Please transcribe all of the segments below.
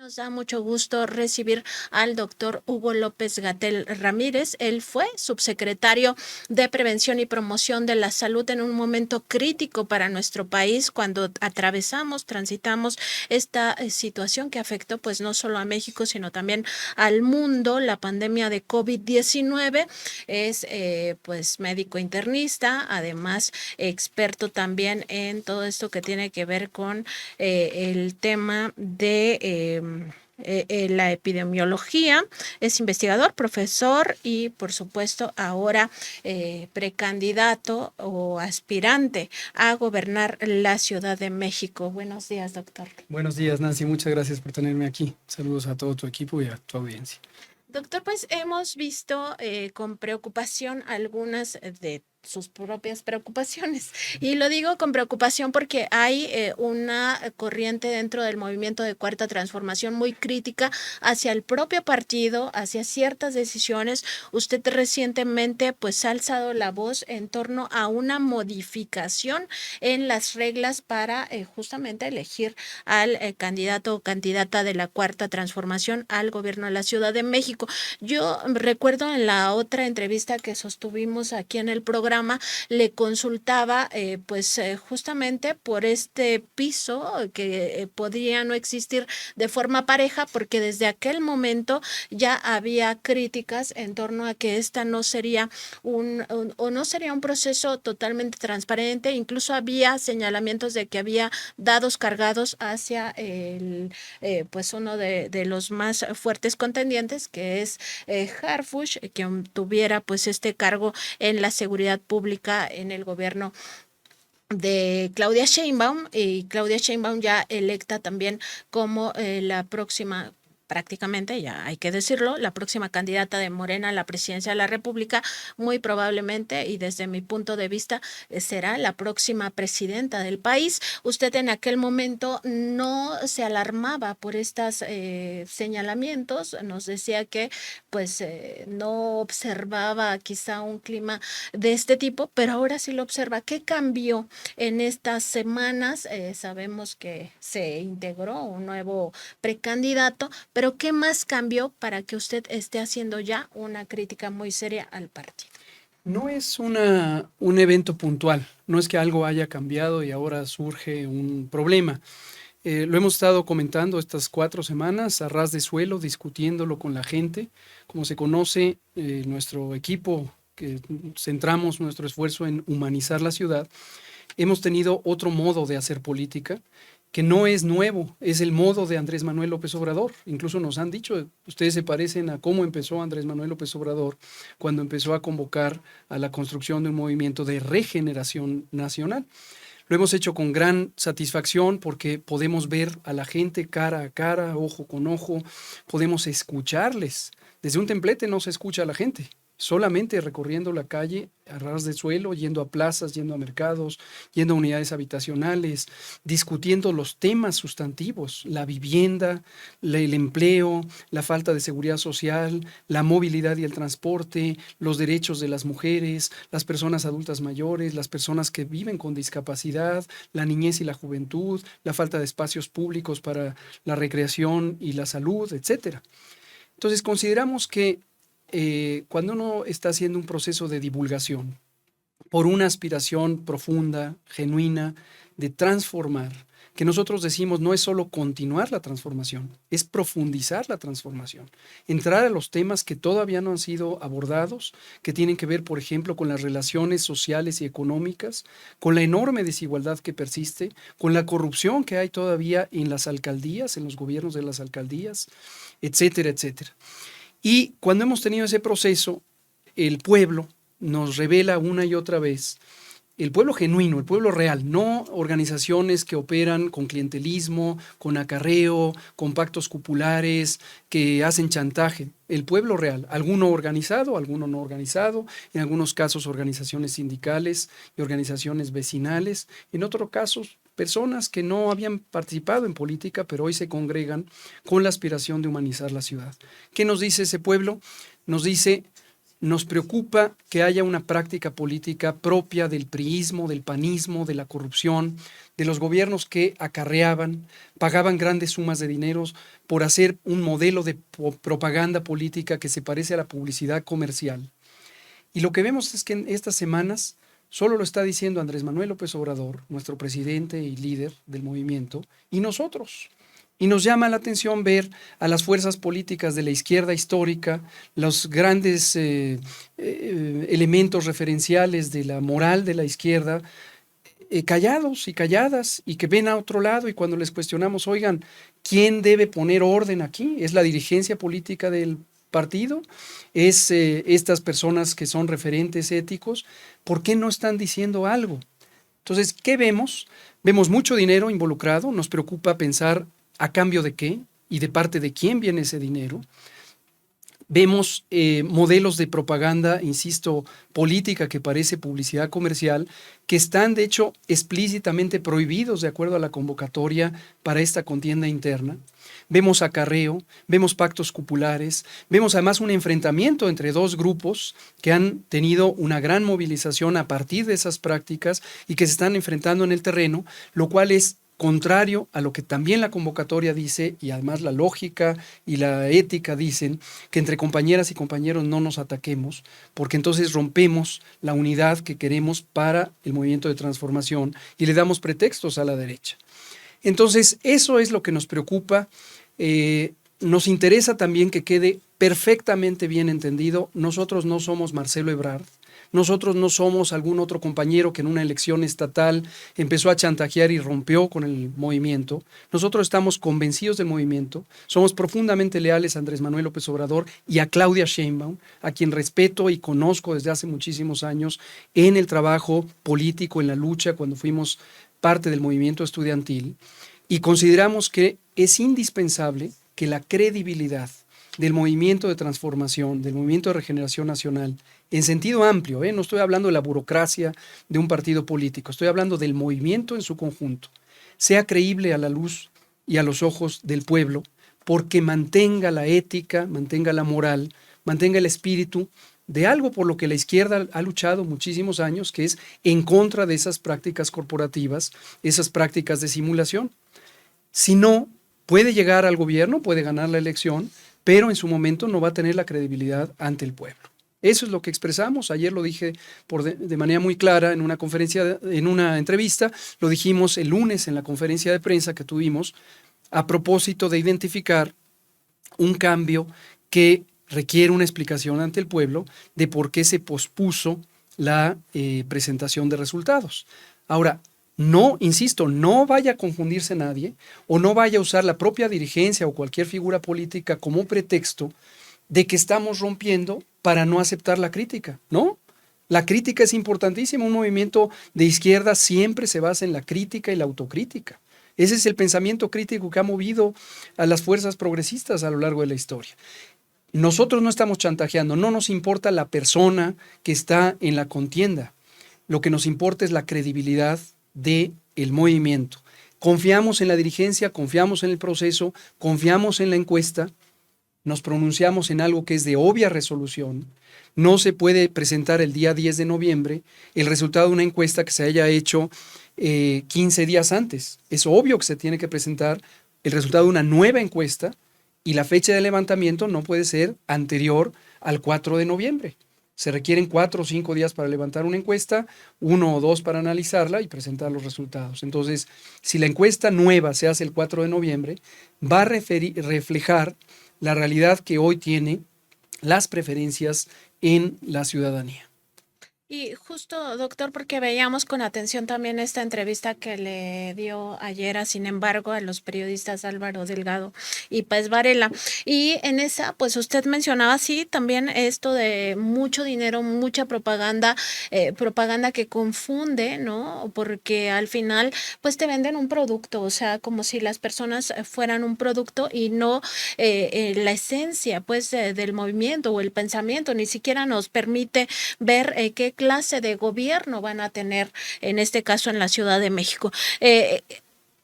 Nos da mucho gusto recibir al doctor Hugo López-Gatell Ramírez. Él fue subsecretario de Prevención y Promoción de la Salud en un momento crítico para nuestro país cuando transitamos esta situación que afectó pues no solo a México, sino también al mundo, la pandemia de COVID-19. Es pues médico internista, además experto también en todo esto que tiene que ver con el tema de la epidemiología. Es investigador, profesor y por supuesto ahora precandidato o aspirante a gobernar la Ciudad de México. Buenos días, doctor. Buenos días, Nancy. Muchas gracias por tenerme aquí. Saludos a todo tu equipo y a tu audiencia. Doctor, pues hemos visto con preocupación algunas de sus propias preocupaciones. Y lo digo con preocupación porque hay una corriente dentro del movimiento de Cuarta Transformación muy crítica hacia el propio partido, hacia ciertas decisiones. Usted recientemente pues ha alzado la voz en torno a una modificación en las reglas para justamente elegir al candidato o candidata de la Cuarta Transformación al gobierno de la Ciudad de México. Yo recuerdo en la otra entrevista que sostuvimos aquí en el programa, le consultaba justamente por este piso que podría no existir de forma pareja, porque desde aquel momento ya había críticas en torno a que esta no sería no sería un proceso totalmente transparente. Incluso había señalamientos de que había dados cargados hacia pues uno de los más fuertes contendientes, que es Harfuch, que tuviera pues este cargo en la seguridad pública en el gobierno de Claudia Sheinbaum, y Claudia Sheinbaum ya electa también como la próxima, prácticamente, ya hay que decirlo, la próxima candidata de Morena a la presidencia de la República, muy probablemente, y desde mi punto de vista, será la próxima presidenta del país. Usted en aquel momento no se alarmaba por estos señalamientos, nos decía que pues no observaba quizá un clima de este tipo, pero ahora sí lo observa. ¿Qué cambió en estas semanas? Sabemos que se integró un nuevo precandidato, pero ¿qué más cambió para que usted esté haciendo ya una crítica muy seria al partido? No es un evento puntual, no es que algo haya cambiado y ahora surge un problema. Lo hemos estado comentando estas 4 semanas a ras de suelo, discutiéndolo con la gente. Como se conoce, nuestro equipo, que centramos nuestro esfuerzo en humanizar la ciudad, hemos tenido otro modo de hacer política que no es nuevo, es el modo de Andrés Manuel López Obrador. Incluso nos han dicho, ustedes se parecen a cómo empezó Andrés Manuel López Obrador cuando empezó a convocar a la construcción de un movimiento de regeneración nacional. Lo hemos hecho con gran satisfacción porque podemos ver a la gente cara a cara, ojo con ojo, podemos escucharles. Desde un templete no se escucha a la gente, solamente recorriendo la calle a ras de suelo, yendo a plazas, yendo a mercados, yendo a unidades habitacionales, discutiendo los temas sustantivos, la vivienda, el empleo, la falta de seguridad social, la movilidad y el transporte, los derechos de las mujeres, las personas adultas mayores, las personas que viven con discapacidad, la niñez y la juventud, la falta de espacios públicos para la recreación y la salud, etcétera. Entonces consideramos que cuando uno está haciendo un proceso de divulgación por una aspiración profunda, genuina, de transformar, que nosotros decimos no es solo continuar la transformación, es profundizar la transformación, entrar a los temas que todavía no han sido abordados, que tienen que ver, por ejemplo, con las relaciones sociales y económicas, con la enorme desigualdad que persiste, con la corrupción que hay todavía en las alcaldías, en los gobiernos de las alcaldías, etcétera, etcétera. Y cuando hemos tenido ese proceso, el pueblo nos revela una y otra vez, el pueblo genuino, el pueblo real, no organizaciones que operan con clientelismo, con acarreo, con pactos cupulares, que hacen chantaje. El pueblo real, alguno organizado, alguno no organizado, en algunos casos organizaciones sindicales y organizaciones vecinales, en otros casos personas que no habían participado en política, pero hoy se congregan con la aspiración de humanizar la ciudad. ¿Qué nos dice ese pueblo? Nos dice: nos preocupa que haya una práctica política propia del priismo, del panismo, de la corrupción, de los gobiernos que acarreaban, pagaban grandes sumas de dinero por hacer un modelo de propaganda política que se parece a la publicidad comercial. Y lo que vemos es que en estas semanas solo lo está diciendo Andrés Manuel López Obrador, nuestro presidente y líder del movimiento, y nosotros. Y nos llama la atención ver a las fuerzas políticas de la izquierda histórica, los grandes elementos referenciales de la moral de la izquierda, callados y calladas, y que ven a otro lado, y cuando les cuestionamos, oigan, ¿quién debe poner orden aquí? ¿Es la dirigencia política del partido? ¿Es estas personas que son referentes éticos? ¿Por qué no están diciendo algo? Entonces, ¿qué vemos? Vemos mucho dinero involucrado, nos preocupa pensar a cambio de qué y de parte de quién viene ese dinero. Vemos modelos de propaganda, insisto, política que parece publicidad comercial, que están de hecho explícitamente prohibidos de acuerdo a la convocatoria para esta contienda interna. Vemos acarreo, vemos pactos cupulares, vemos además un enfrentamiento entre dos grupos que han tenido una gran movilización a partir de esas prácticas y que se están enfrentando en el terreno, lo cual es contrario a lo que también la convocatoria dice, y además la lógica y la ética dicen, que entre compañeras y compañeros no nos ataquemos, porque entonces rompemos la unidad que queremos para el movimiento de transformación y le damos pretextos a la derecha. Entonces, eso es lo que nos preocupa. Nos interesa también que quede perfectamente bien entendido, nosotros no somos Marcelo Ebrard, nosotros no somos algún otro compañero que en una elección estatal empezó a chantajear y rompió con el movimiento. Nosotros estamos convencidos del movimiento, somos profundamente leales a Andrés Manuel López Obrador y a Claudia Sheinbaum, a quien respeto y conozco desde hace muchísimos años en el trabajo político, en la lucha, cuando fuimos parte del movimiento estudiantil, y consideramos que es indispensable que la credibilidad del movimiento de transformación, del movimiento de regeneración nacional, en sentido amplio, no estoy hablando de la burocracia de un partido político, estoy hablando del movimiento en su conjunto, sea creíble a la luz y a los ojos del pueblo, porque mantenga la ética, mantenga la moral, mantenga el espíritu de algo por lo que la izquierda ha luchado muchísimos años, que es en contra de esas prácticas corporativas, esas prácticas de simulación. Si no, puede llegar al gobierno, puede ganar la elección, pero en su momento no va a tener la credibilidad ante el pueblo. Eso es lo que expresamos. Ayer lo dije de manera muy clara en una conferencia, en una entrevista, lo dijimos el lunes en la conferencia de prensa que tuvimos a propósito de identificar un cambio que requiere una explicación ante el pueblo de por qué se pospuso la presentación de resultados. Ahora, no, insisto, no vaya a confundirse nadie o no vaya a usar la propia dirigencia o cualquier figura política como pretexto de que estamos rompiendo para no aceptar la crítica, ¿no? La crítica es importantísima, un movimiento de izquierda siempre se basa en la crítica y la autocrítica. Ese es el pensamiento crítico que ha movido a las fuerzas progresistas a lo largo de la historia. Nosotros no estamos chantajeando, no nos importa la persona que está en la contienda, lo que nos importa es la credibilidad del movimiento. Confiamos en la dirigencia, confiamos en el proceso, confiamos en la encuesta, nos pronunciamos en algo que es de obvia resolución. No se puede presentar el día 10 de noviembre el resultado de una encuesta que se haya hecho 15 días antes. Es obvio que se tiene que presentar el resultado de una nueva encuesta y la fecha de levantamiento no puede ser anterior al 4 de noviembre. Se requieren 4 o 5 días para levantar una encuesta, 1 o 2 para analizarla y presentar los resultados. Entonces, si la encuesta nueva se hace el 4 de noviembre, va a reflejar la realidad que hoy tiene las preferencias en la ciudadanía. Y justo, doctor, porque veíamos con atención también esta entrevista que le dio ayer, sin embargo, a los periodistas Álvaro Delgado y Páez Varela. Y en esa, pues usted mencionaba, sí, también esto de mucho dinero, mucha propaganda, propaganda que confunde, ¿no? Porque al final, pues te venden un producto, o sea, como si las personas fueran un producto y no la esencia, pues, del movimiento o el pensamiento, ni siquiera nos permite ver qué clase de gobierno van a tener, en este caso en la Ciudad de México.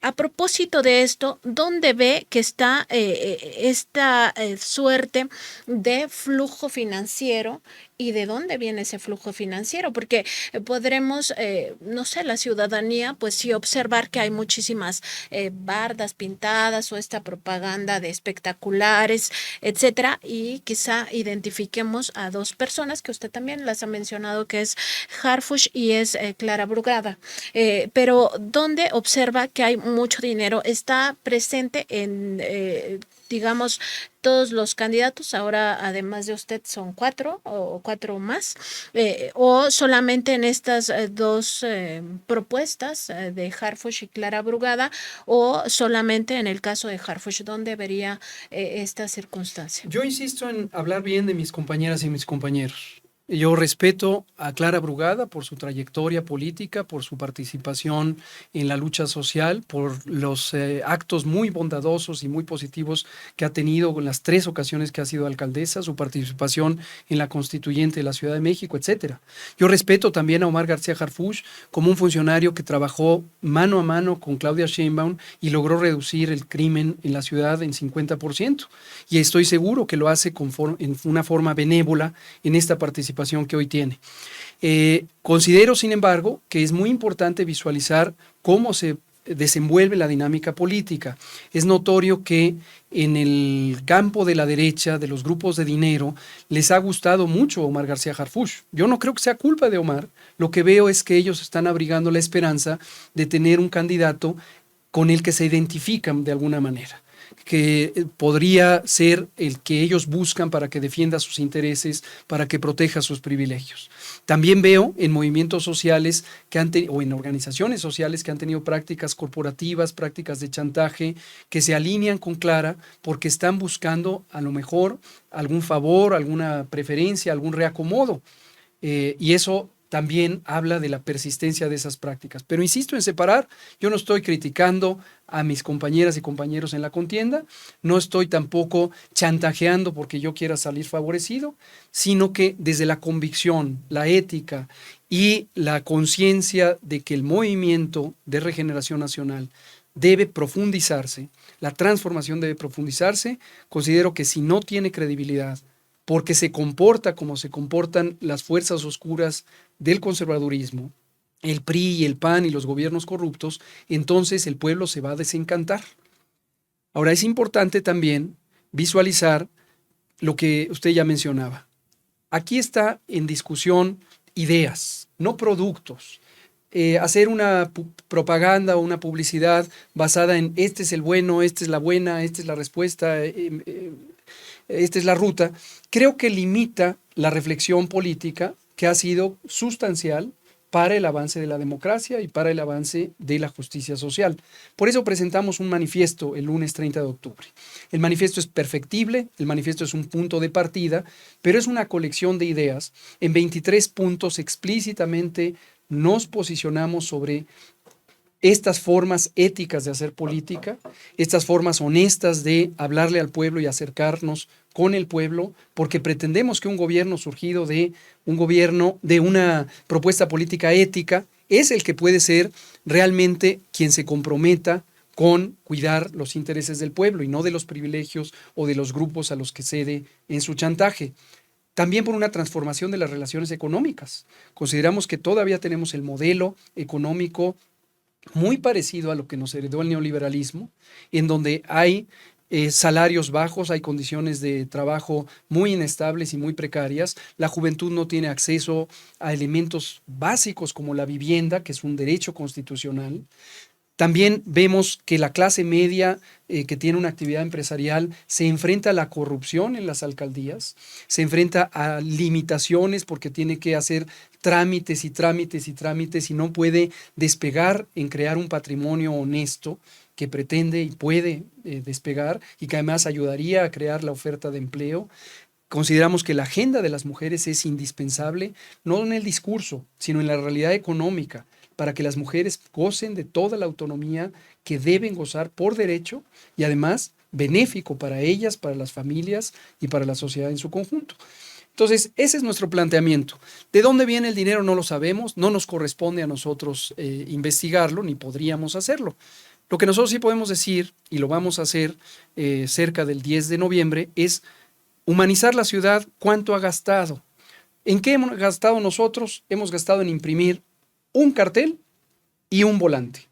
A propósito de esto, ¿dónde ve que está esta suerte de flujo financiero y de dónde viene ese flujo financiero, porque podremos, no sé, la ciudadanía, pues sí observar que hay muchísimas bardas pintadas o esta propaganda de espectaculares, etcétera, y quizá identifiquemos a dos personas que usted también las ha mencionado, que es Harfush y es Clara Brugada, pero donde observa que hay mucho dinero, está presente en, digamos, todos los candidatos, ahora además de usted son cuatro o cuatro más, o solamente en estas dos propuestas de Harfush y Clara Brugada, o solamente en el caso de Harfush, ¿dónde vería esta circunstancia? Yo insisto en hablar bien de mis compañeras y mis compañeros. Yo respeto a Clara Brugada por su trayectoria política, por su participación en la lucha social, por los actos muy bondadosos y muy positivos que ha tenido en las 3 ocasiones que ha sido alcaldesa, su participación en la constituyente de la Ciudad de México, etcétera. Yo respeto también a Omar García Harfuch como un funcionario que trabajó mano a mano con Claudia Sheinbaum y logró reducir el crimen en la ciudad en 50%. Y estoy seguro que lo hace en una forma benévola en esta participación que hoy tiene. Considero, sin embargo, que es muy importante visualizar cómo se desenvuelve la dinámica política. Es notorio que en el campo de la derecha, de los grupos de dinero, les ha gustado mucho Omar García Harfuch. Yo no creo que sea culpa de Omar. Lo que veo es que ellos están abrigando la esperanza de tener un candidato con el que se identifican de alguna manera, que podría ser el que ellos buscan para que defienda sus intereses, para que proteja sus privilegios. También veo en movimientos sociales o en organizaciones sociales que han tenido prácticas corporativas, prácticas de chantaje, que se alinean con Clara porque están buscando a lo mejor algún favor, alguna preferencia, algún reacomodo. Y eso también habla de la persistencia de esas prácticas. Pero insisto en separar, yo no estoy criticando a mis compañeras y compañeros en la contienda, no estoy tampoco chantajeando porque yo quiera salir favorecido, sino que desde la convicción, la ética y la conciencia de que el movimiento de regeneración nacional debe profundizarse, la transformación debe profundizarse, considero que si no tiene credibilidad, porque se comporta como se comportan las fuerzas oscuras del conservadurismo, el PRI y el PAN y los gobiernos corruptos, entonces el pueblo se va a desencantar. Ahora es importante también visualizar lo que usted ya mencionaba. Aquí está en discusión ideas, no productos. Hacer una propaganda o una publicidad basada en este es el bueno, esta es la buena, esta es la respuesta, esta es la ruta, creo que limita la reflexión política que ha sido sustancial para el avance de la democracia y para el avance de la justicia social. Por eso presentamos un manifiesto el lunes 30 de octubre. El manifiesto es perfectible, el manifiesto es un punto de partida, pero es una colección de ideas. En 23 puntos explícitamente nos posicionamos sobre estas formas éticas de hacer política, estas formas honestas de hablarle al pueblo y acercarnos con el pueblo, porque pretendemos que un gobierno surgido de un gobierno, de una propuesta política ética, es el que puede ser realmente quien se comprometa con cuidar los intereses del pueblo y no de los privilegios o de los grupos a los que cede en su chantaje. También por una transformación de las relaciones económicas. Consideramos que todavía tenemos el modelo económico muy parecido a lo que nos heredó el neoliberalismo, en donde hay salarios bajos, hay condiciones de trabajo muy inestables y muy precarias. La juventud no tiene acceso a elementos básicos como la vivienda, que es un derecho constitucional. También vemos que la clase media que tiene una actividad empresarial se enfrenta a la corrupción en las alcaldías, se enfrenta a limitaciones porque tiene que hacer trámites y trámites y trámites y no puede despegar en crear un patrimonio honesto que pretende y puede despegar y que además ayudaría a crear la oferta de empleo. Consideramos que la agenda de las mujeres es indispensable, no en el discurso, sino en la realidad económica, para que las mujeres gocen de toda la autonomía que deben gozar por derecho y además benéfico para ellas, para las familias y para la sociedad en su conjunto. Entonces, ese es nuestro planteamiento. ¿De dónde viene el dinero? No lo sabemos, no nos corresponde a nosotros investigarlo, ni podríamos hacerlo. Lo que nosotros sí podemos decir, y lo vamos a hacer cerca del 10 de noviembre, es humanizar la ciudad, cuánto ha gastado. ¿En qué hemos gastado nosotros? Hemos gastado en imprimir un cartel y un volante.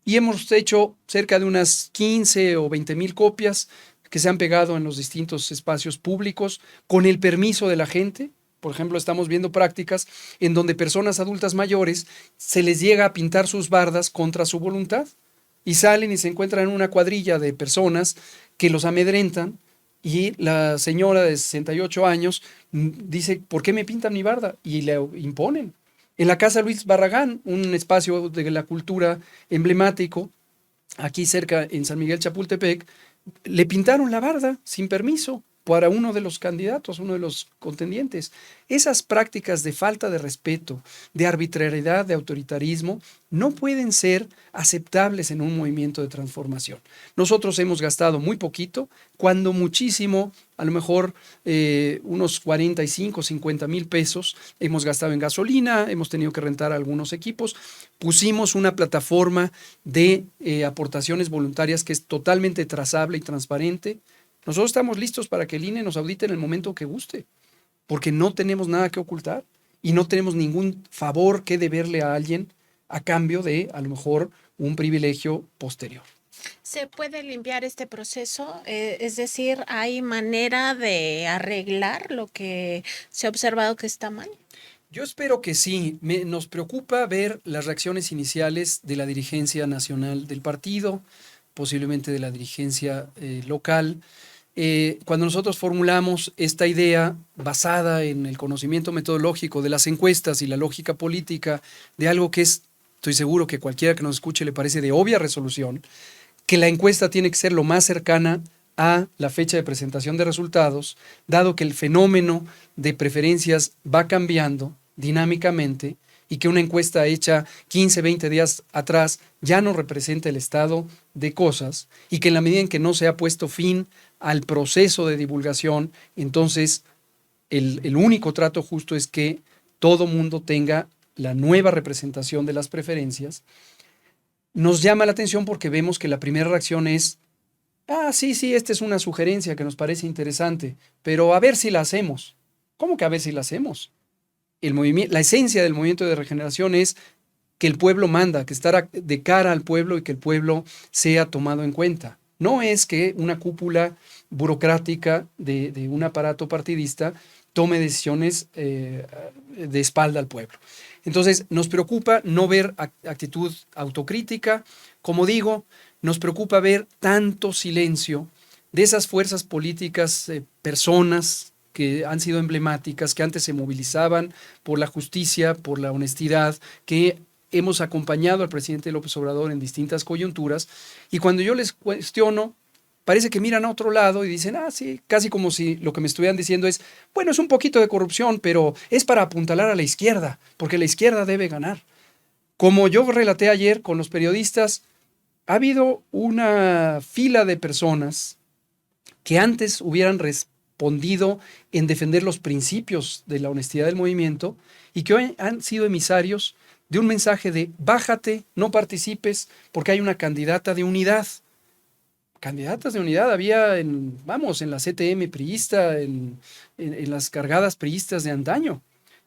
Y hemos hecho cerca de unas 15 o 20,000 copias que se han pegado en los distintos espacios públicos con el permiso de la gente. Por ejemplo, estamos viendo prácticas en donde personas adultas mayores se les llega a pintar sus bardas contra su voluntad y salen y se encuentran en una cuadrilla de personas que los amedrentan y la señora de 68 años dice, ¿por qué me pintan mi barda? Y le imponen. En la Casa Luis Barragán, un espacio de la cultura emblemático, aquí cerca en San Miguel Chapultepec, le pintaron la barda sin permiso para uno de los candidatos, uno de los contendientes. Esas prácticas de falta de respeto, de arbitrariedad, de autoritarismo, no pueden ser aceptables en un movimiento de transformación. Nosotros hemos gastado muy poquito, cuando muchísimo, a lo mejor unos 45, 50,000 pesos hemos gastado en gasolina, hemos tenido que rentar algunos equipos, pusimos una plataforma de aportaciones voluntarias que es totalmente trazable y transparente. Nosotros estamos listos para que el INE nos audite en el momento que guste, porque no tenemos nada que ocultar y no tenemos ningún favor que deberle a alguien a cambio de, a lo mejor, un privilegio posterior. ¿Se puede limpiar este proceso? Es decir, ¿hay manera de arreglar lo que se ha observado que está mal? Yo espero que sí. Nos preocupa ver las reacciones iniciales de la dirigencia nacional del partido, posiblemente de la dirigencia local. Cuando nosotros formulamos esta idea basada en el conocimiento metodológico de las encuestas y la lógica política de algo que estoy seguro que cualquiera que nos escuche le parece de obvia resolución, que la encuesta tiene que ser lo más cercana a la fecha de presentación de resultados, dado que el fenómeno de preferencias va cambiando dinámicamente y que una encuesta hecha 15, 20 días atrás ya no representa el estado de cosas y que en la medida en que no se ha puesto fin al proceso de divulgación, entonces el único trato justo es que todo mundo tenga la nueva representación de las preferencias. Nos llama la atención porque vemos que la primera reacción es, sí, esta es una sugerencia que nos parece interesante, pero a ver si la hacemos. ¿Cómo que a ver si la hacemos? La esencia del movimiento de regeneración es que el pueblo manda, que estar de cara al pueblo y que el pueblo sea tomado en cuenta. No es que una cúpula burocrática de un aparato partidista tome decisiones de espalda al pueblo. Entonces, nos preocupa no ver actitud autocrítica. Como digo, nos preocupa ver tanto silencio de esas fuerzas políticas, personas que han sido emblemáticas, que antes se movilizaban por la justicia, por la honestidad, que hemos acompañado al presidente López Obrador en distintas coyunturas, y cuando yo les cuestiono, parece que miran a otro lado y dicen, sí, casi como si lo que me estuvieran diciendo es, bueno, es un poquito de corrupción, pero es para apuntalar a la izquierda, porque la izquierda debe ganar. Como yo relaté ayer con los periodistas, ha habido una fila de personas que antes hubieran respondido en defender los principios de la honestidad del movimiento y que hoy han sido emisarios de un mensaje de bájate, no participes, porque hay una candidata de unidad. Candidatas de unidad había en la CTM priista, en las cargadas priistas de antaño.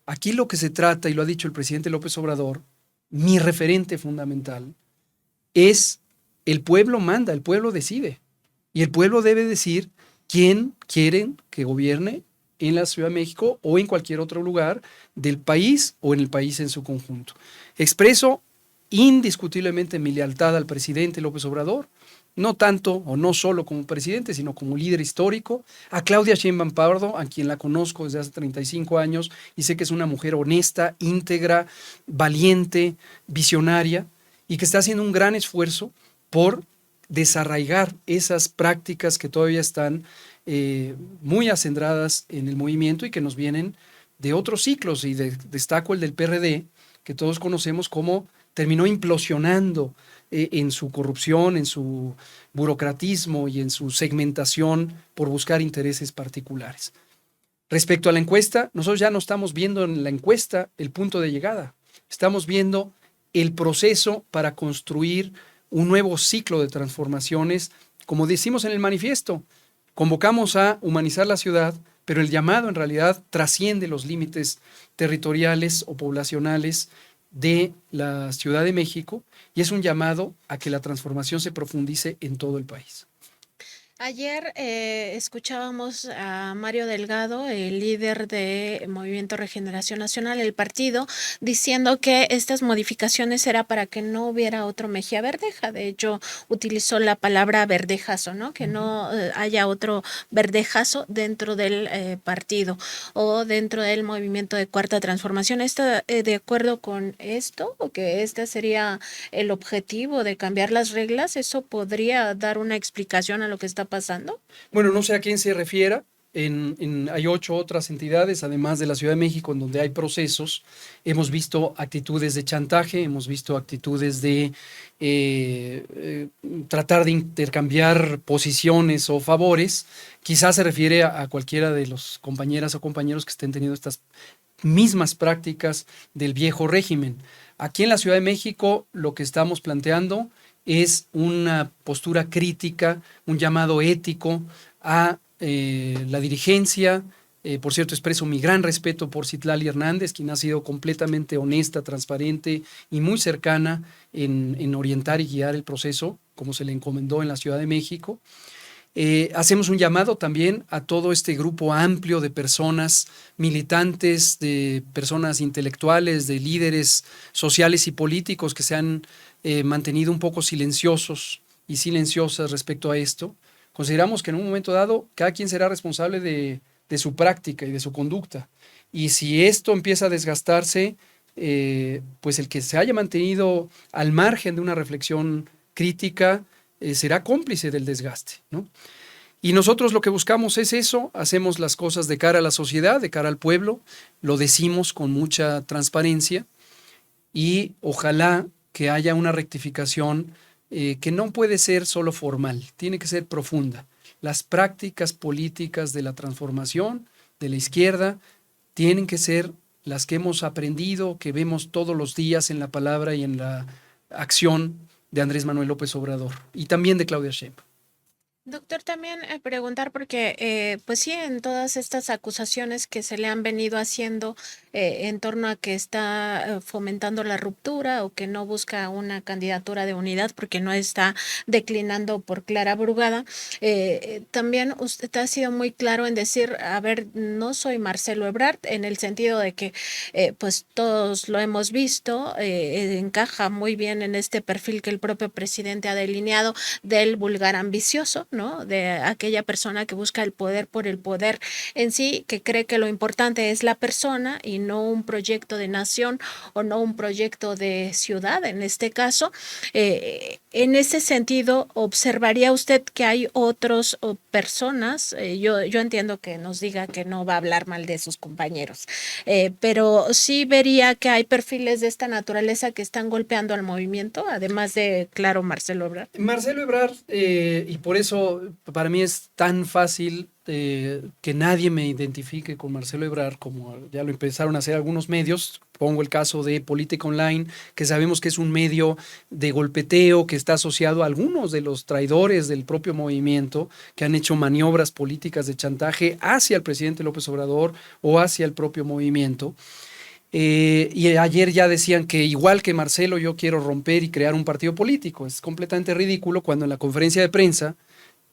Aquí lo que se trata, y lo ha dicho el presidente López Obrador, mi referente fundamental, es el pueblo manda, el pueblo decide. Y el pueblo debe decir quién quieren que gobierne en la Ciudad de México o en cualquier otro lugar del país o en el país en su conjunto. Expreso indiscutiblemente mi lealtad al presidente López Obrador, no tanto o no solo como presidente, sino como líder histórico, a Claudia Sheinbaum Pardo, a quien la conozco desde hace 35 años y sé que es una mujer honesta, íntegra, valiente, visionaria y que está haciendo un gran esfuerzo por desarraigar esas prácticas que todavía están muy acendradas en el movimiento y que nos vienen de otros ciclos, y destaco el del PRD, que todos conocemos cómo terminó implosionando en su corrupción, en su burocratismo y en su segmentación por buscar intereses particulares. Respecto a la encuesta, nosotros ya no estamos viendo en la encuesta el punto de llegada, estamos viendo el proceso para construir un nuevo ciclo de transformaciones. Como decimos en el manifiesto, convocamos a humanizar la ciudad pero el llamado en realidad trasciende los límites territoriales o poblacionales de la Ciudad de México y es un llamado a que la transformación se profundice en todo el país. Ayer escuchábamos a Mario Delgado, el líder de Movimiento Regeneración Nacional, el partido, diciendo que estas modificaciones era para que no hubiera otro Mejía Verdeja. De hecho, utilizó la palabra verdejazo, ¿no? Que no haya otro verdejazo dentro del partido o dentro del movimiento de Cuarta Transformación. ¿Está de acuerdo con esto? ¿O que este sería el objetivo de cambiar las reglas? ¿Eso podría dar una explicación a lo que está pasando? Bueno, no sé a quién se refiera. Hay 8 otras entidades, además de la Ciudad de México, en donde hay procesos. Hemos visto actitudes de chantaje, hemos visto actitudes de tratar de intercambiar posiciones o favores. Quizás se refiere a cualquiera de los compañeras o compañeros que estén teniendo estas mismas prácticas del viejo régimen. Aquí en la Ciudad de México lo que estamos planteando es una postura crítica, un llamado ético a la dirigencia. Por cierto, expreso mi gran respeto por Citlali Hernández, quien ha sido completamente honesta, transparente y muy cercana en orientar y guiar el proceso, como se le encomendó en la Ciudad de México. Hacemos un llamado también a todo este grupo amplio de personas militantes, de personas intelectuales, de líderes sociales y políticos que se han mantenido un poco silenciosos y silenciosas respecto a esto. Consideramos que en un momento dado cada quien será responsable de su práctica y de su conducta. Y si esto empieza a desgastarse, pues el que se haya mantenido al margen de una reflexión crítica será cómplice del desgaste, ¿no? Y nosotros lo que buscamos es eso, hacemos las cosas de cara a la sociedad, de cara al pueblo, lo decimos con mucha transparencia y ojalá que haya una rectificación que no puede ser solo formal, tiene que ser profunda. Las prácticas políticas de la transformación de la izquierda tienen que ser las que hemos aprendido, que vemos todos los días en la palabra y en la acción de Andrés Manuel López Obrador y también de Claudia Sheinbaum. Doctor, también preguntar porque, pues sí, en todas estas acusaciones que se le han venido haciendo en torno a que está fomentando la ruptura o que no busca una candidatura de unidad porque no está declinando por Clara Brugada, también usted ha sido muy claro en decir, a ver, no soy Marcelo Ebrard, en el sentido de que, pues todos lo hemos visto, encaja muy bien en este perfil que el propio presidente ha delineado del vulgar ambicioso, ¿no? De aquella persona que busca el poder por el poder en sí, que cree que lo importante es la persona y no un proyecto de nación o no un proyecto de ciudad, en este caso. En ese sentido, ¿observaría usted que hay otras personas? Yo entiendo que nos diga que no va a hablar mal de sus compañeros, pero sí vería que hay perfiles de esta naturaleza que están golpeando al movimiento, además de, claro, Marcelo Ebrard. Marcelo Ebrard, y por eso para mí es tan fácil que nadie me identifique con Marcelo Ebrard, como ya lo empezaron a hacer algunos medios. Pongo el caso de Política Online, que sabemos que es un medio de golpeteo que está asociado a algunos de los traidores del propio movimiento que han hecho maniobras políticas de chantaje hacia el presidente López Obrador o hacia el propio movimiento. Y ayer ya decían que igual que Marcelo yo quiero romper y crear un partido político. Es completamente ridículo cuando en la conferencia de prensa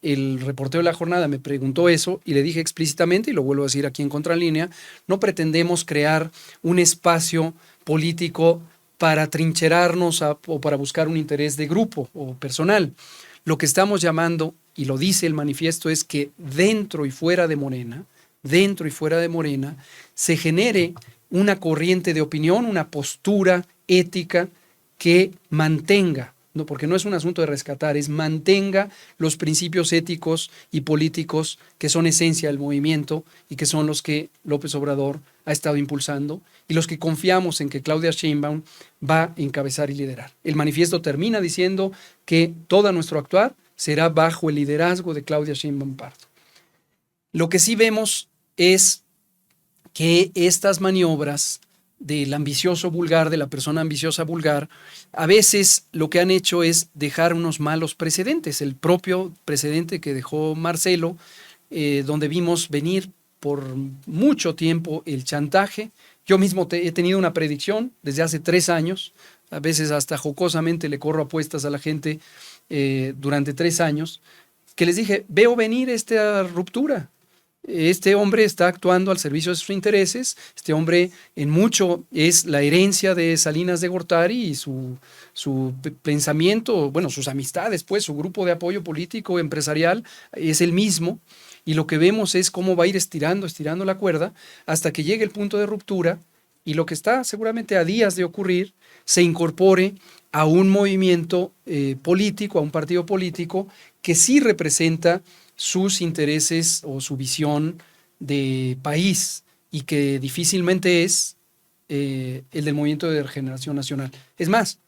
el reportero de la jornada me preguntó eso y le dije explícitamente, y lo vuelvo a decir aquí en Contralínea, no pretendemos crear un espacio político para trincherarnos o para buscar un interés de grupo o personal. Lo que estamos llamando, y lo dice el manifiesto, es que dentro y fuera de Morena, se genere una corriente de opinión, una postura ética que mantenga, no, porque no es un asunto de rescatar, es mantenga los principios éticos y políticos que son esencia del movimiento y que son los que López Obrador ha estado impulsando y los que confiamos en que Claudia Sheinbaum va a encabezar y liderar. El manifiesto termina diciendo que todo nuestro actuar será bajo el liderazgo de Claudia Sheinbaum Pardo. Lo que sí vemos es que estas maniobras del ambicioso vulgar, de la persona ambiciosa vulgar, a veces lo que han hecho es dejar unos malos precedentes. El propio precedente que dejó Marcelo, donde vimos venir por mucho tiempo el chantaje. Yo mismo he tenido una predicción desde hace 3 años, a veces hasta jocosamente le corro apuestas a la gente durante 3 años, que les dije, veo venir esta ruptura. Este hombre está actuando al servicio de sus intereses. Este hombre en mucho es la herencia de Salinas de Gortari y su pensamiento, bueno, sus amistades, pues su grupo de apoyo político, empresarial, es el mismo. Y lo que vemos es cómo va a ir estirando la cuerda hasta que llegue el punto de ruptura y lo que está seguramente a días de ocurrir se incorpore a un movimiento político, a un partido político que sí representa sus intereses o su visión de país y que difícilmente es el del Movimiento de Regeneración Nacional. Es más,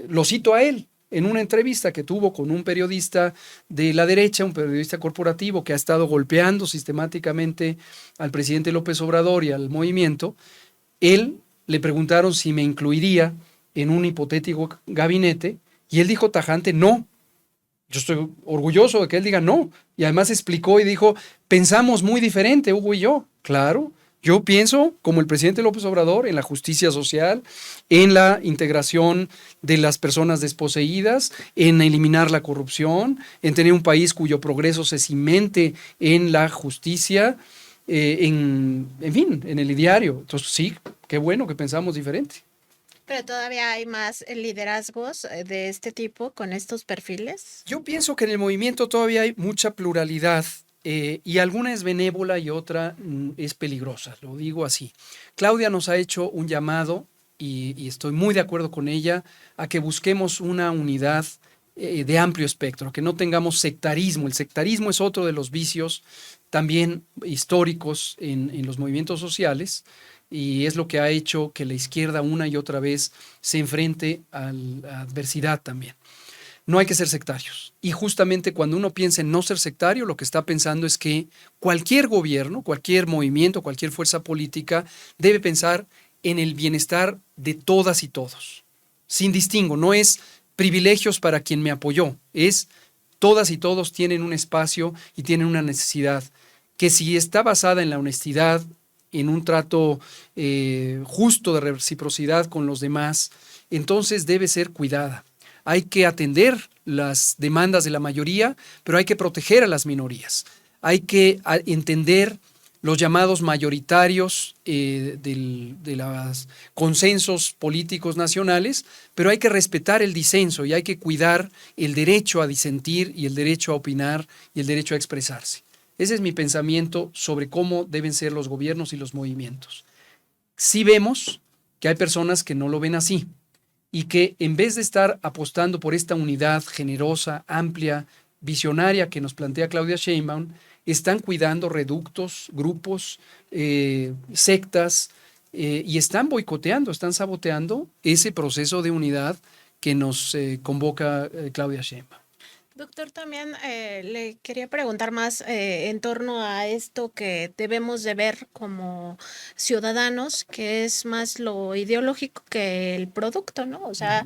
lo cito a él en una entrevista que tuvo con un periodista de la derecha, un periodista corporativo que ha estado golpeando sistemáticamente al presidente López Obrador y al movimiento. Él le preguntaron si me incluiría en un hipotético gabinete y él dijo tajante no. Yo estoy orgulloso de que él diga no. Y además explicó y dijo, pensamos muy diferente, Hugo y yo. Claro, yo pienso, como el presidente López Obrador, en la justicia social, en la integración de las personas desposeídas, en eliminar la corrupción, en tener un país cuyo progreso se cimente en la justicia, en fin, en el ideario. Entonces sí, qué bueno que pensamos diferente. Pero todavía hay más liderazgos de este tipo con estos perfiles. Yo pienso que en el movimiento todavía hay mucha pluralidad y alguna es benévola y otra es peligrosa, lo digo así. Claudia nos ha hecho un llamado y estoy muy de acuerdo con ella a que busquemos una unidad de amplio espectro, que no tengamos sectarismo. El sectarismo es otro de los vicios también históricos en los movimientos sociales. Y es lo que ha hecho que la izquierda una y otra vez se enfrente a la adversidad también. No hay que ser sectarios. Y justamente cuando uno piensa en no ser sectario, lo que está pensando es que cualquier gobierno, cualquier movimiento, cualquier fuerza política debe pensar en el bienestar de todas y todos. Sin distingo, no es privilegios para quien me apoyó, es todas y todos tienen un espacio y tienen una necesidad que si está basada en la honestidad, en un trato justo de reciprocidad con los demás, entonces debe ser cuidada. Hay que atender las demandas de la mayoría, pero hay que proteger a las minorías. Hay que entender los llamados mayoritarios de los consensos políticos nacionales, pero hay que respetar el disenso y hay que cuidar el derecho a disentir y el derecho a opinar y el derecho a expresarse. Ese es mi pensamiento sobre cómo deben ser los gobiernos y los movimientos. Sí vemos que hay personas que no lo ven así y que en vez de estar apostando por esta unidad generosa, amplia, visionaria que nos plantea Claudia Sheinbaum, están cuidando reductos, grupos, sectas y están boicoteando, están saboteando ese proceso de unidad que nos convoca Claudia Sheinbaum. Doctor, también le quería preguntar más en torno a esto que debemos de ver como ciudadanos, que es más lo ideológico que el producto, ¿no? O sea,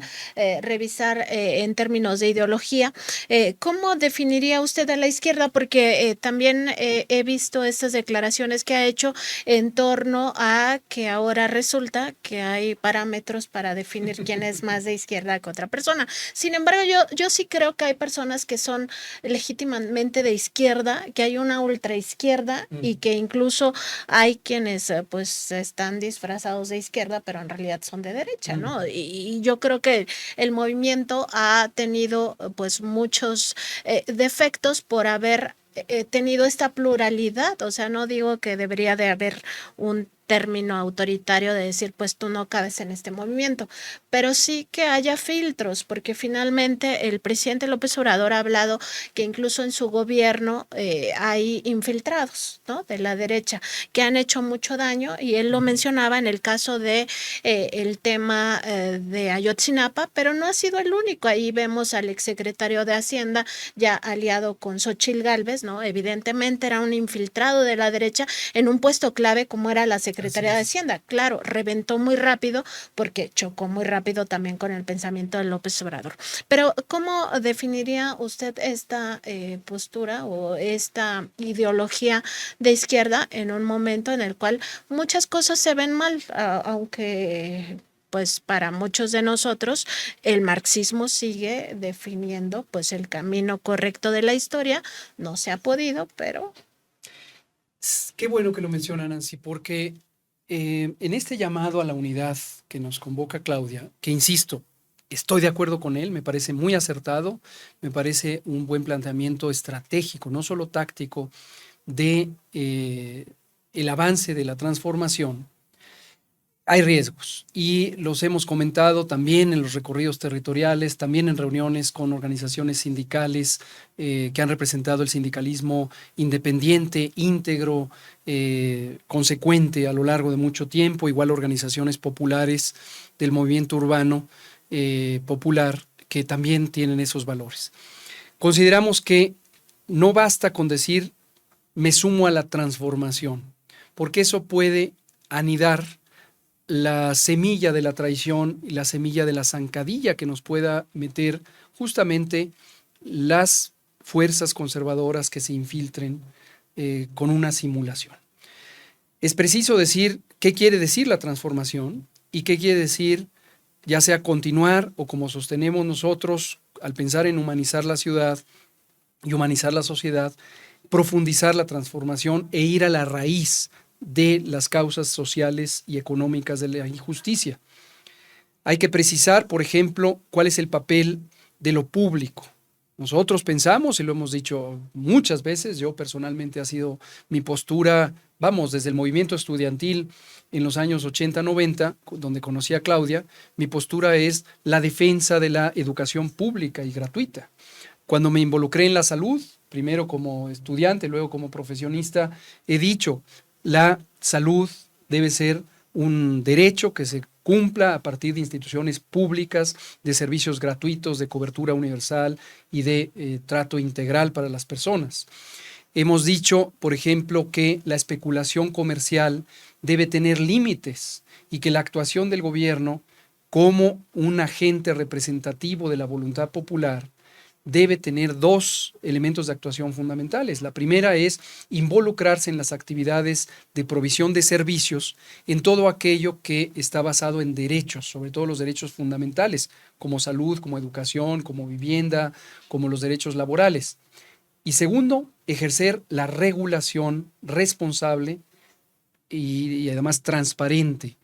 revisar en términos de ideología. ¿Cómo definiría usted a la izquierda? Porque también he visto estas declaraciones que ha hecho en torno a que ahora resulta que hay parámetros para definir quién es más de izquierda que otra persona. Sin embargo, yo sí creo que hay personas que son legítimamente de izquierda, que hay una ultraizquierda y que incluso hay quienes pues están disfrazados de izquierda, pero en realidad son de derecha, ¿no? Y yo creo que el movimiento ha tenido pues muchos defectos por haber tenido esta pluralidad. O sea, no digo que debería de haber un término autoritario de decir, pues tú no cabes en este movimiento, pero sí que haya filtros, porque finalmente el presidente López Obrador ha hablado que incluso en su gobierno hay infiltrados, ¿no? De la derecha, que han hecho mucho daño, y él lo mencionaba en el caso de el tema de Ayotzinapa, pero no ha sido el único. Ahí vemos al exsecretario de Hacienda ya aliado con Xóchitl Gálvez, ¿no? Evidentemente era un infiltrado de la derecha en un puesto clave como era la Secretaría Secretaría de Hacienda. Claro, reventó muy rápido porque chocó muy rápido también con el pensamiento de López Obrador. Pero ¿cómo definiría usted esta postura o esta ideología de izquierda en un momento en el cual muchas cosas se ven mal, aunque pues para muchos de nosotros el marxismo sigue definiendo pues el camino correcto de la historia? No se ha podido, pero... Qué bueno que lo menciona, Nancy, porque en este llamado a la unidad que nos convoca Claudia, que insisto, estoy de acuerdo con él, me parece muy acertado, me parece un buen planteamiento estratégico, no solo táctico, de el avance de la transformación. Hay riesgos y los hemos comentado también en los recorridos territoriales, también en reuniones con organizaciones sindicales que han representado el sindicalismo independiente, íntegro, consecuente a lo largo de mucho tiempo, igual organizaciones populares del movimiento urbano popular que también tienen esos valores. Consideramos que no basta con decir me sumo a la transformación, porque eso puede anidar la semilla de la traición y la semilla de la zancadilla que nos pueda meter justamente las fuerzas conservadoras que se infiltren con una simulación. Es preciso decir qué quiere decir la transformación y qué quiere decir, ya sea continuar o como sostenemos nosotros al pensar en humanizar la ciudad y humanizar la sociedad, profundizar la transformación e ir a la raíz de las causas sociales y económicas de la injusticia. Hay que precisar, por ejemplo, cuál es el papel de lo público. Nosotros pensamos, y lo hemos dicho muchas veces, yo personalmente ha sido mi postura, vamos, desde el movimiento estudiantil en los años 80-90, donde conocí a Claudia, mi postura es la defensa de la educación pública y gratuita. Cuando me involucré en la salud, primero como estudiante, luego como profesionista, he dicho, la salud debe ser un derecho que se cumpla a partir de instituciones públicas, de servicios gratuitos, de cobertura universal y de trato integral para las personas. Hemos dicho, por ejemplo, que la especulación comercial debe tener límites y que la actuación del gobierno como un agente representativo de la voluntad popular debe tener dos elementos de actuación fundamentales. La primera es involucrarse en las actividades de provisión de servicios en todo aquello que está basado en derechos, sobre todo los derechos fundamentales, como salud, como educación, como vivienda, como los derechos laborales. Y segundo, ejercer la regulación responsable y además transparente.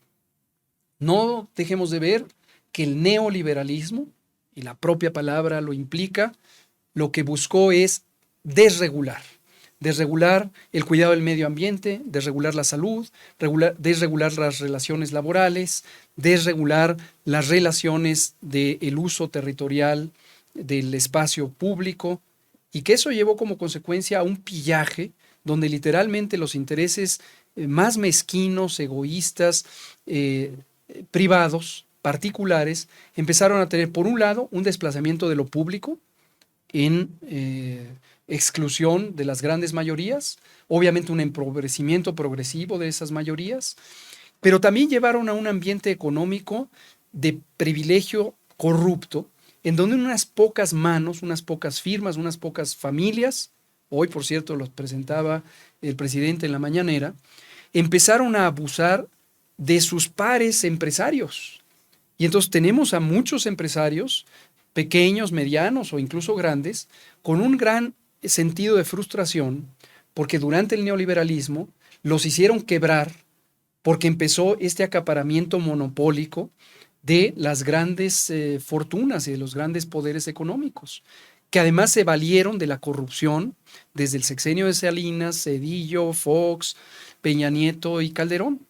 No dejemos de ver que el neoliberalismo, y la propia palabra lo implica, lo que buscó es desregular el cuidado del medio ambiente, desregular la salud, desregular las relaciones laborales, desregular las relaciones del uso territorial del espacio público, y que eso llevó como consecuencia a un pillaje donde literalmente los intereses más mezquinos, egoístas, privados, particulares, empezaron a tener, por un lado, un desplazamiento de lo público en exclusión de las grandes mayorías, obviamente un empobrecimiento progresivo de esas mayorías, pero también llevaron a un ambiente económico de privilegio corrupto, en donde unas pocas manos, unas pocas firmas, unas pocas familias, hoy por cierto los presentaba el presidente en la mañanera, empezaron a abusar de sus pares empresarios. Y entonces tenemos a muchos empresarios, pequeños, medianos o incluso grandes, con un gran sentido de frustración, porque durante el neoliberalismo los hicieron quebrar, porque empezó este acaparamiento monopólico de las grandes fortunas y de los grandes poderes económicos, que además se valieron de la corrupción desde el sexenio de Salinas, Zedillo, Fox, Peña Nieto y Calderón.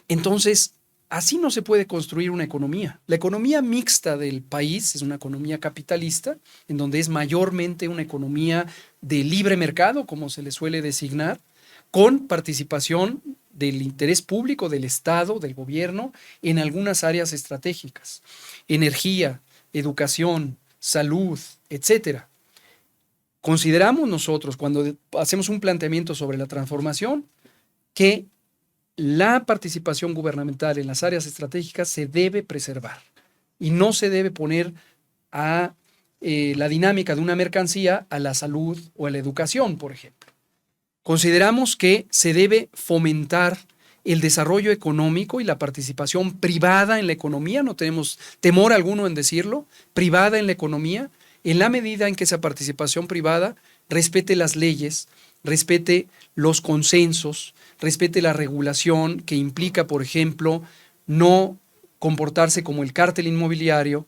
Entonces, así no se puede construir una economía. La economía mixta del país es una economía capitalista, en donde es mayormente una economía de libre mercado, como se le suele designar, con participación del interés público, del Estado, del gobierno, en algunas áreas estratégicas. Energía, educación, salud, etcétera. Consideramos nosotros, cuando hacemos un planteamiento sobre la transformación, que la participación gubernamental en las áreas estratégicas se debe preservar y no se debe poner a la dinámica de una mercancía a la salud o a la educación, por ejemplo. Consideramos que se debe fomentar el desarrollo económico y la participación privada en la economía, no tenemos temor alguno en decirlo, privada en la economía, en la medida en que esa participación privada respete las leyes, respete los consensos, respete la regulación que implica, por ejemplo, no comportarse como el cártel inmobiliario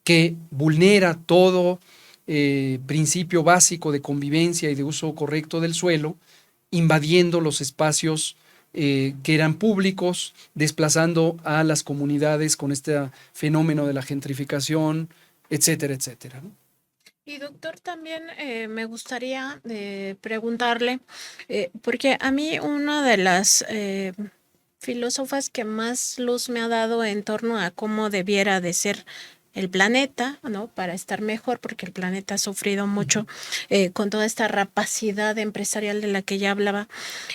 que vulnera todo principio básico de convivencia y de uso correcto del suelo, invadiendo los espacios que eran públicos, desplazando a las comunidades con este fenómeno de la gentrificación, etcétera, etcétera, ¿no? Y doctor, también me gustaría preguntarle, porque a mí una de las filósofas que más luz me ha dado en torno a cómo debiera de ser el planeta, ¿no? Para estar mejor, porque el planeta ha sufrido mucho con toda esta rapacidad empresarial de la que ya hablaba.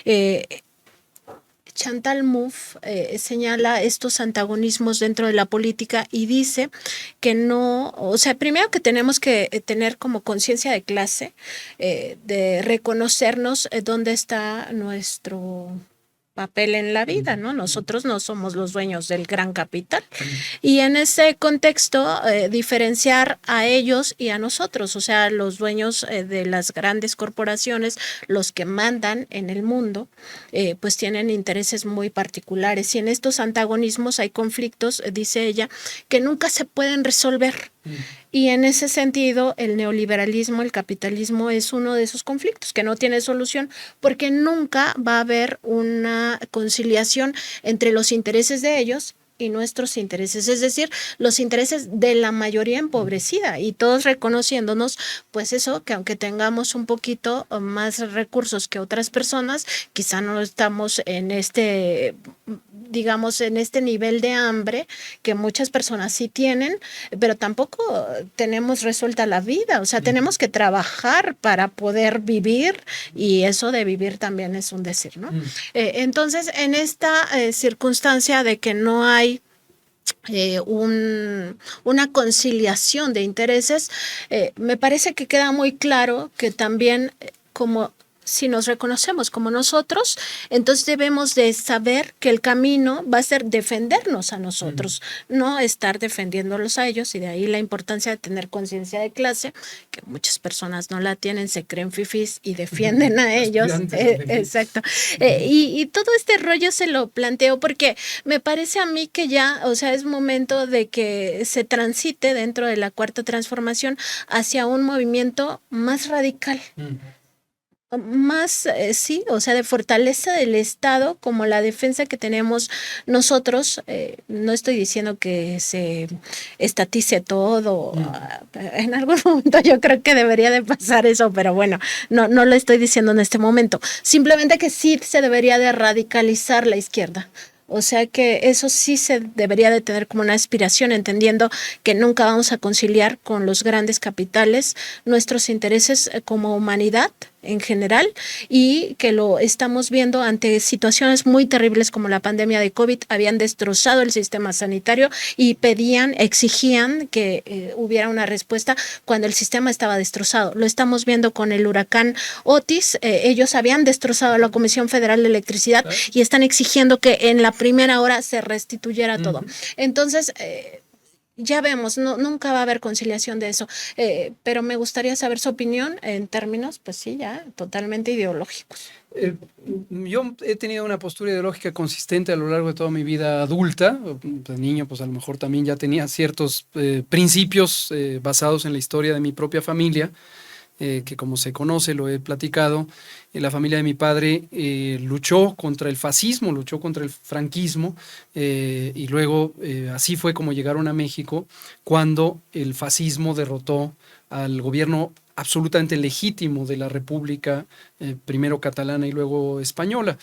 eh, Chantal Mouffe señala estos antagonismos dentro de la política y dice que no, o sea, primero que tenemos que tener como conciencia de clase, de reconocernos dónde está nuestro papel en la vida, ¿no? Nosotros no somos los dueños del gran capital. Y en ese contexto, diferenciar a ellos y a nosotros, o sea, los dueños de las grandes corporaciones, los que mandan en el mundo, pues tienen intereses muy particulares. Y en estos antagonismos hay conflictos, dice ella, que nunca se pueden resolver. Y en ese sentido, el neoliberalismo, el capitalismo es uno de esos conflictos que no tiene solución porque nunca va a haber una conciliación entre los intereses de ellos y nuestros intereses, es decir, los intereses de la mayoría empobrecida y todos reconociéndonos, pues eso, que aunque tengamos un poquito más recursos que otras personas, quizá no estamos en este, digamos, en este nivel de hambre que muchas personas sí tienen, pero tampoco tenemos resuelta la vida, o sea, tenemos que trabajar para poder vivir y eso de vivir también es un decir, ¿no? Entonces, en esta circunstancia de que no hay una conciliación de intereses, me parece que queda muy claro que también como si nos reconocemos como nosotros, entonces debemos de saber que el camino va a ser defendernos a nosotros, no estar defendiéndolos a ellos, y de ahí la importancia de tener conciencia de clase, que muchas personas no la tienen, se creen fifís y defienden a ellos. Exacto. Y todo este rollo se lo planteo porque me parece a mí que ya, o sea, es momento de que se transite dentro de la cuarta transformación hacia un movimiento más radical. Más, sí, o sea, de fortaleza del Estado como la defensa que tenemos nosotros. No estoy diciendo que se estatice todo. En algún momento yo creo que debería de pasar eso, pero bueno, no lo estoy diciendo en este momento. Simplemente que sí se debería de radicalizar la izquierda. O sea que eso sí se debería de tener como una aspiración, entendiendo que nunca vamos a conciliar con los grandes capitales nuestros intereses como humanidad en general, y que lo estamos viendo ante situaciones muy terribles como la pandemia de COVID. Habían destrozado el sistema sanitario y pedían, exigían que hubiera una respuesta cuando el sistema estaba destrozado. Lo estamos viendo con el huracán Otis. Ellos habían destrozado a la Comisión Federal de Electricidad y están exigiendo que en la primera hora se restituyera todo. Entonces, ya vemos, nunca va a haber conciliación de eso, pero me gustaría saber su opinión en términos, pues sí, ya totalmente ideológicos. Yo he tenido una postura ideológica consistente a lo largo de toda mi vida adulta. De niño, pues a lo mejor también ya tenía ciertos principios basados en la historia de mi propia familia, que como se conoce, lo he platicado. La familia de mi padre luchó contra el fascismo, luchó contra el franquismo, y luego así fue como llegaron a México cuando el fascismo derrotó al gobierno absolutamente legítimo de la República, primero catalana y luego española.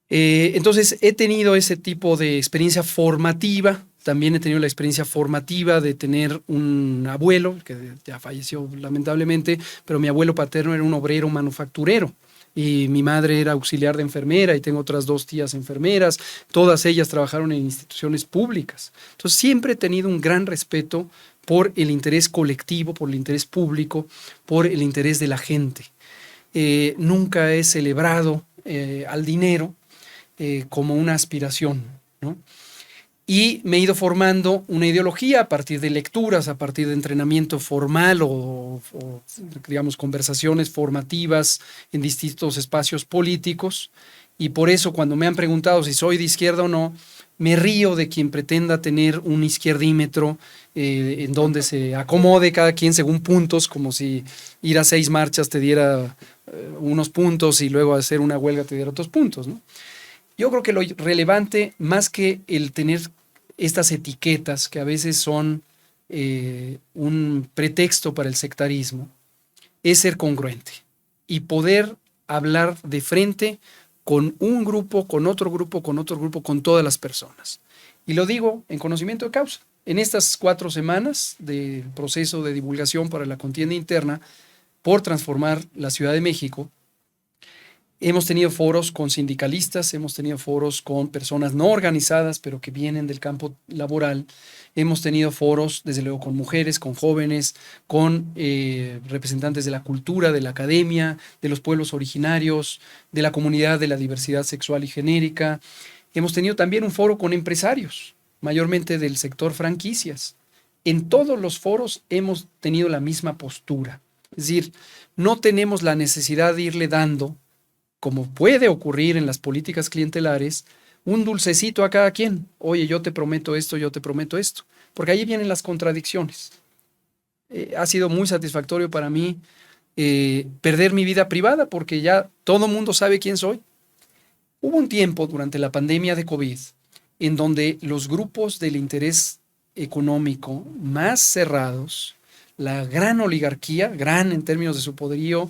Entonces he tenido ese tipo de experiencia formativa, también he tenido la experiencia formativa de tener un abuelo, que ya falleció lamentablemente, pero mi abuelo paterno era un obrero manufacturero. Y mi madre era auxiliar de enfermera y tengo otras 2 tías enfermeras, todas ellas trabajaron en instituciones públicas. Entonces siempre he tenido un gran respeto por el interés colectivo, por el interés público, por el interés de la gente. Nunca he celebrado al dinero como una aspiración, ¿no? Y me he ido formando una ideología a partir de lecturas, a partir de entrenamiento formal o digamos, conversaciones formativas en distintos espacios políticos. Y por eso cuando me han preguntado si soy de izquierda o no, me río de quien pretenda tener un izquierdímetro en donde se acomode cada quien según puntos, como si ir a 6 marchas te diera unos puntos y luego hacer una huelga te diera otros puntos, ¿no? Yo creo que lo relevante, más que el tener estas etiquetas que a veces son un pretexto para el sectarismo, es ser congruente y poder hablar de frente con un grupo, con otro grupo, con otro grupo, con todas las personas. Y lo digo en conocimiento de causa. En estas 4 semanas del proceso de divulgación para la contienda interna por transformar la Ciudad de México, hemos tenido foros con sindicalistas, hemos tenido foros con personas no organizadas, pero que vienen del campo laboral. Hemos tenido foros, desde luego, con mujeres, con jóvenes, con representantes de la cultura, de la academia, de los pueblos originarios, de la comunidad de la diversidad sexual y genérica. Hemos tenido también un foro con empresarios, mayormente del sector franquicias. En todos los foros hemos tenido la misma postura. Es decir, no tenemos la necesidad de irle dando, como puede ocurrir en las políticas clientelares, un dulcecito a cada quien. Oye, yo te prometo esto, yo te prometo esto. Porque ahí vienen las contradicciones. Ha sido muy satisfactorio para mí perder mi vida privada porque ya todo mundo sabe quién soy. Hubo un tiempo durante la pandemia de COVID en donde los grupos del interés económico más cerrados, la gran oligarquía, gran en términos de su poderío,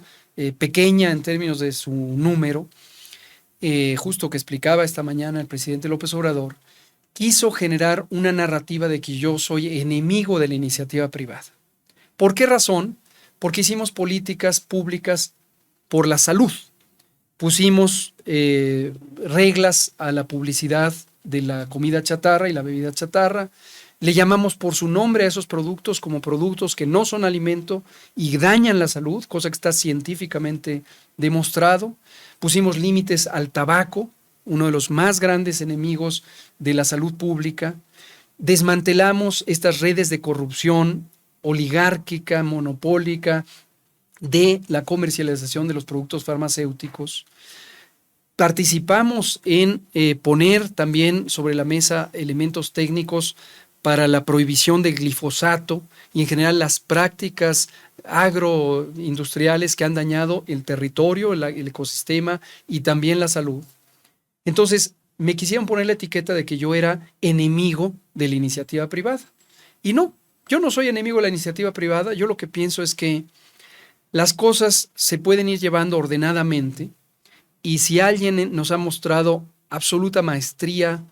pequeña en términos de su número, justo que explicaba esta mañana el presidente López Obrador, quiso generar una narrativa de que yo soy enemigo de la iniciativa privada. ¿Por qué razón? Porque hicimos políticas públicas por la salud. Pusimos reglas a la publicidad de la comida chatarra y la bebida chatarra. Le llamamos por su nombre a esos productos como productos que no son alimento y dañan la salud, cosa que está científicamente demostrado. Pusimos límites al tabaco, uno de los más grandes enemigos de la salud pública. Desmantelamos estas redes de corrupción oligárquica, monopólica, de la comercialización de los productos farmacéuticos. Participamos en poner también sobre la mesa elementos técnicos para la prohibición del glifosato y en general las prácticas agroindustriales que han dañado el territorio, el ecosistema y también la salud. Entonces, me quisieron poner la etiqueta de que yo era enemigo de la iniciativa privada. Y no, yo no soy enemigo de la iniciativa privada. Yo lo que pienso es que las cosas se pueden ir llevando ordenadamente y si alguien nos ha mostrado absoluta maestría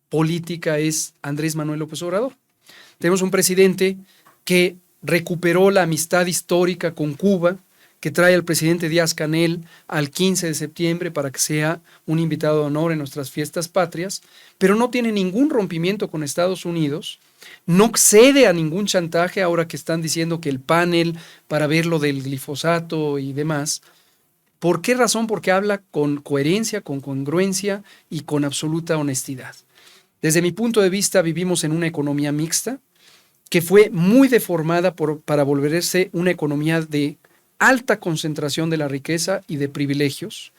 política es Andrés Manuel López Obrador. Tenemos un presidente que recuperó la amistad histórica con Cuba, que trae al presidente Díaz-Canel al 15 de septiembre para que sea un invitado de honor en nuestras fiestas patrias, pero no tiene ningún rompimiento con Estados Unidos, no cede a ningún chantaje ahora que están diciendo que el panel para ver lo del glifosato y demás. ¿Por qué razón? Porque habla con coherencia, con congruencia y con absoluta honestidad. Desde mi punto de vista, vivimos en una economía mixta que fue muy deformada para volverse una economía de alta concentración de la riqueza y de privilegios,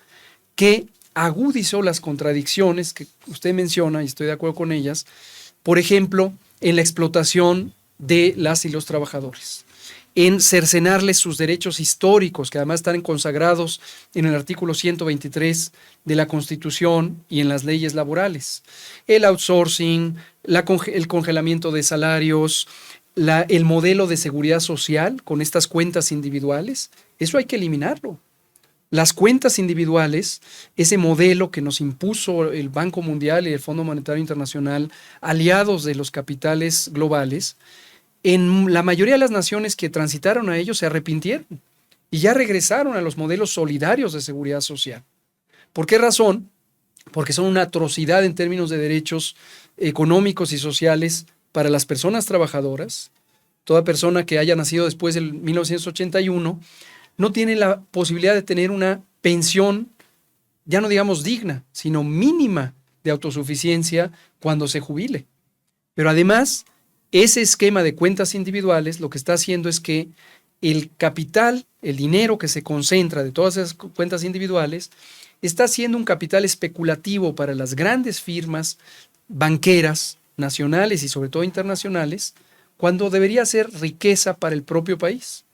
que agudizó las contradicciones que usted menciona, y estoy de acuerdo con ellas, por ejemplo, en la explotación de las y los trabajadores, en cercenarles sus derechos históricos, que además están consagrados en el artículo 123 de la Constitución y en las leyes laborales. El outsourcing, el congelamiento de salarios, el modelo de seguridad social con estas cuentas individuales, eso hay que eliminarlo. Las cuentas individuales, ese modelo que nos impuso el Banco Mundial y el Fondo Monetario Internacional, aliados de los capitales globales, en la mayoría de las naciones que transitaron a ellos se arrepintieron y ya regresaron a los modelos solidarios de seguridad social. ¿Por qué razón? Porque son una atrocidad en términos de derechos económicos y sociales para las personas trabajadoras. Toda persona que haya nacido después del 1981 no tiene la posibilidad de tener una pensión, ya no digamos digna, sino mínima de autosuficiencia cuando se jubile. Pero además, ese esquema de cuentas individuales lo que está haciendo es que el capital, el dinero que se concentra de todas esas cuentas individuales, está siendo un capital especulativo para las grandes firmas banqueras nacionales y sobre todo internacionales, cuando debería ser riqueza para el propio país.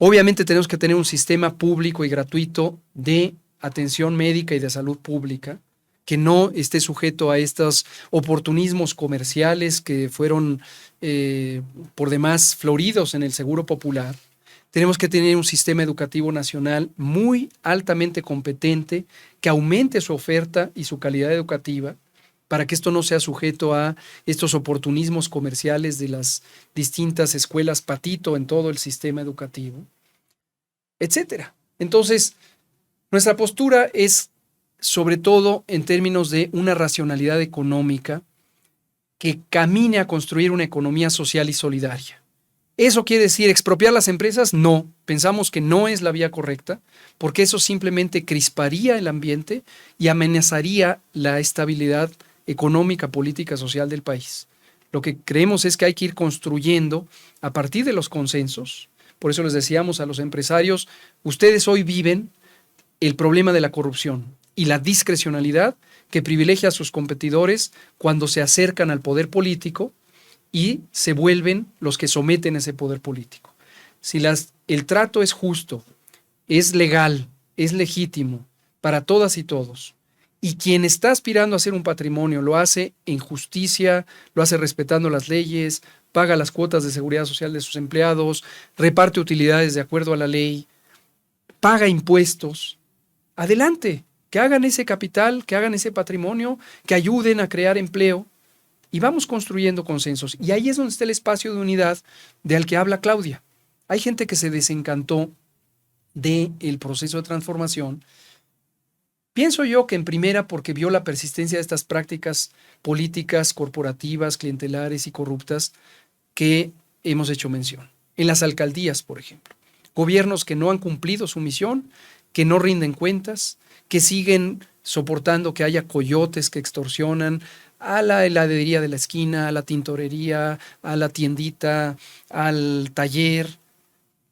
Obviamente tenemos que tener un sistema público y gratuito de atención médica y de salud pública que no esté sujeto a estos oportunismos comerciales que fueron por demás floridos en el seguro popular. Tenemos que tener un sistema educativo nacional muy altamente competente que aumente su oferta y su calidad educativa para que esto no sea sujeto a estos oportunismos comerciales de las distintas escuelas patito en todo el sistema educativo, etcétera. Entonces, nuestra postura es sobre todo en términos de una racionalidad económica que camine a construir una economía social y solidaria. ¿Eso quiere decir expropiar las empresas? No, pensamos que no es la vía correcta, porque eso simplemente crisparía el ambiente y amenazaría la estabilidad económica, política, social del país. Lo que creemos es que hay que ir construyendo a partir de los consensos. Por eso les decíamos a los empresarios, ustedes hoy viven el problema de la corrupción y la discrecionalidad que privilegia a sus competidores cuando se acercan al poder político y se vuelven los que someten ese poder político. Si el trato es justo, es legal, es legítimo para todas y todos, y quien está aspirando a hacer un patrimonio lo hace en justicia, lo hace respetando las leyes, paga las cuotas de seguridad social de sus empleados, reparte utilidades de acuerdo a la ley, paga impuestos, adelante, que hagan ese capital, que hagan ese patrimonio, que ayuden a crear empleo y vamos construyendo consensos. Y ahí es donde está el espacio de unidad del que habla Claudia. Hay gente que se desencantó del proceso de transformación. Pienso yo que en primera porque vio la persistencia de estas prácticas políticas, corporativas, clientelares y corruptas que hemos hecho mención. En las alcaldías, por ejemplo. Gobiernos que no han cumplido su misión, que no rinden cuentas, que siguen soportando que haya coyotes que extorsionan a la heladería de la esquina, a la tintorería, a la tiendita, al taller,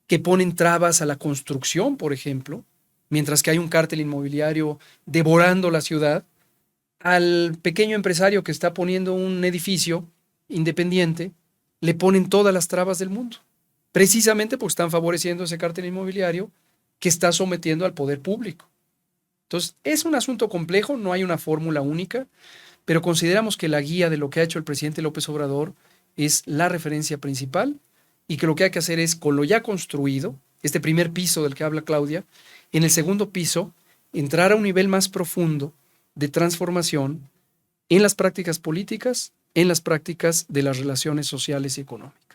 que ponen trabas a la construcción, por ejemplo, mientras que hay un cártel inmobiliario devorando la ciudad, al pequeño empresario que está poniendo un edificio independiente, le ponen todas las trabas del mundo, precisamente porque están favoreciendo ese cártel inmobiliario que está sometiendo al poder público. Entonces, es un asunto complejo, no hay una fórmula única, pero consideramos que la guía de lo que ha hecho el presidente López Obrador es la referencia principal y que lo que hay que hacer es, con lo ya construido, este primer piso del que habla Claudia, en el segundo piso, entrar a un nivel más profundo de transformación en las prácticas políticas, en las prácticas de las relaciones sociales y económicas.